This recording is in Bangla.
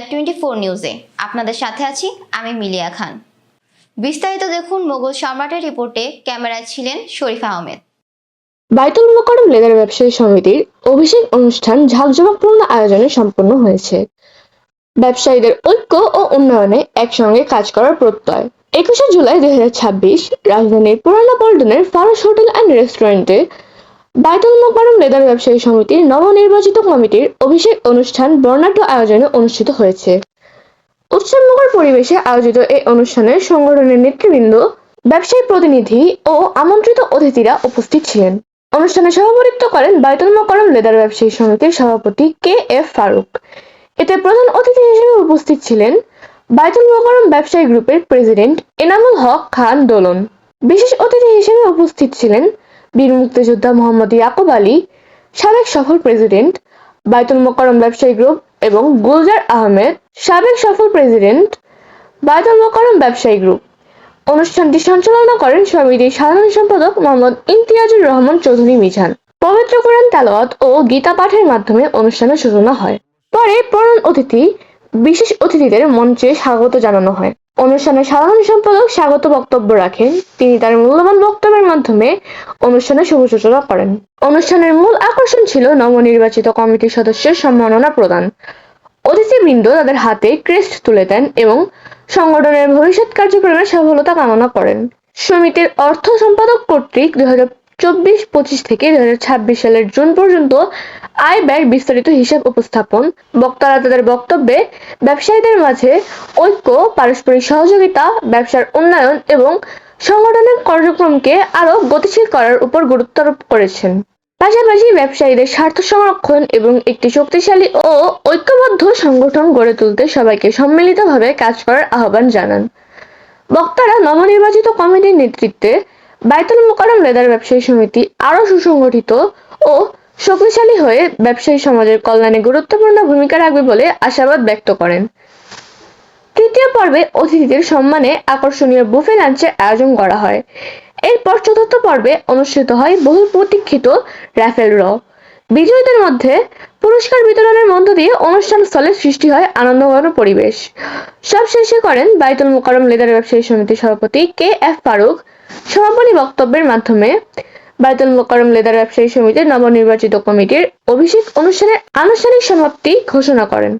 24 নিউজে আপনাদের সাথে আছি আমি মিলিয়া খান। বিস্তারিত দেখুন মোগল সম্রাটের রিপোর্টে। ক্যামেরায় ছিলেন শরীফ আহমেদ। বায়তুল মোকাররম লেদার ব্যবসায়ী সমিতির অভিষেক অনুষ্ঠান ঝাঁকজমকপূর্ণ আয়োজনে সম্পন্ন হয়েছে। ব্যবসায়ীদের ঐক্য ও উন্নয়নে একসঙ্গে কাজ করার প্রত্যয়। 21শে জুলাই 2026 রাজধানীর পুরানা পল্টনের ফারুস হোটেল অ্যান্ড রেস্টুরেন্টে বায়তুল মোকাররম লেদার ব্যবসায়ী সমিতির নবনির্বাচিত কমিটির অভিষেক অনুষ্ঠান বর্ণাঢ্য আয়োজনে অনুষ্ঠিত হয়েছে। উৎসবমুখর পরিবেশে আয়োজিত এই অনুষ্ঠানে সংগঠনের নেতৃবৃন্দ, ব্যবসায়ী প্রতিনিধি ও আমন্ত্রিত অতিথিরা উপস্থিত ছিলেন। অনুষ্ঠানে সভাপতিত্ব করেন বায়তুল মোকাররম লেদার ব্যবসায়ী সমিতির সভাপতি KF ফারুক। এতে প্রধান অতিথি হিসেবে উপস্থিত ছিলেন বায়তুল মোকাররম ব্যবসায়ী গ্রুপের প্রেসিডেন্ট এনামুল হক খান দোলন। বিশেষ অতিথি হিসেবে উপস্থিত ছিলেন বীর মুক্তিযোদ্ধা মোহাম্মদ ইয়াকুব আলী, সাবেক সফল প্রেসিডেন্ট বায়তুল মোকাররম ব্যবসায়ী গ্রুপ, এবং গুলজার আহমেদ, সাবেক সফল প্রেসিডেন্ট বায়তুল মোকাররম ব্যবসায়ী গ্রুপ। অনুষ্ঠানটি সঞ্চালনা করেন সমিতির সাধারণ সম্পাদক মোহাম্মদ ইমতিয়াজুর রহমান চৌধুরী মিজান। পবিত্র কোরআন তেলাওয়াত ও গীতা পাঠের মাধ্যমে অনুষ্ঠানের সূচনা হয়। পরে প্রধান অতিথি, বিশেষ অতিথিদের মঞ্চে স্বাগত জানানো হয়। অনুষ্ঠানের সাধারণ সম্পাদক স্বাগত বক্তব্য রাখেন। তিনি তার মূল্যবান বক্তব্যের মাধ্যমে অনুষ্ঠানের শুভ সূচনা করেন। অনুষ্ঠানের মূল আকর্ষণ ছিল নবনির্বাচিত কমিটির সদস্যের সম্মাননা প্রদান। অতিথিবৃন্দ তাদের হাতে ক্রেস্ট তুলে দেন এবং সংগঠনের ভবিষ্যৎ কার্যক্রমের সফলতা কামনা করেন। সমিতির অর্থ সম্পাদক কর্তৃক 2024-25 থেকে 2026 সালের জুন পর্যন্ত আয় ব্যয়ের বিস্তারিত হিসাব উপস্থাপন। বক্তারা তাদের বক্তব্যে ব্যবসায়ীদের মাঝে ঐক্য, পারস্পরিক সহযোগিতা, ব্যবসার উন্নয়ন এবং সংগঠনের কার্যক্রমকে আরও গতিশীল করার উপর গুরুত্ব আরোপ করেছেন। পাশাপাশি ব্যবসায়ীদের স্বার্থ সংরক্ষণ এবং একটি শক্তিশালী ও ঐক্যবদ্ধ সংগঠন গড়ে তুলতে সবাইকে সম্মিলিতভাবে কাজ করার আহ্বান জানান। বক্তারা নবনির্বাচিত কমিটির নেতৃত্বে বায়তুল মোকাররম লেদার ব্যবসায়ী সমিতি আরও সুসংগঠিত ও শক্তিশালী হয়ে ব্যবসায়ী সমাজের কল্যাণে গুরুত্বপূর্ণ ভূমিকা রাখবে বলে আশাবাদ ব্যক্ত করেন। তৃতীয় পর্বে অতিথিদের সম্মানে আকর্ষণীয় বুফে লাঞ্চের আয়োজন করা হয়। এরপর চতুর্থ পর্বে অনুষ্ঠিত হয় বহুল প্রতীক্ষিত র্যাফেল ড্র। বিজয়ীদের মধ্যে পুরস্কার বিতরণের মধ্য দিয়ে অনুষ্ঠান স্থলে সৃষ্টি হয় আনন্দঘন পরিবেশ। সবশেষে করেন বায়তুল মোকাররম লেদার ব্যবসায়ী সমিতির সভাপতি KF ফারুক সমাপনী বক্তব্যের মাধ্যমে বায়তুল মোকাররম লেদার ব্যবসায়ী সমিতির নবনির্বাচিত কমিটির অভিষেক অনুষ্ঠানের আনুষ্ঠানিক সমাপ্তি ঘোষণা করেন।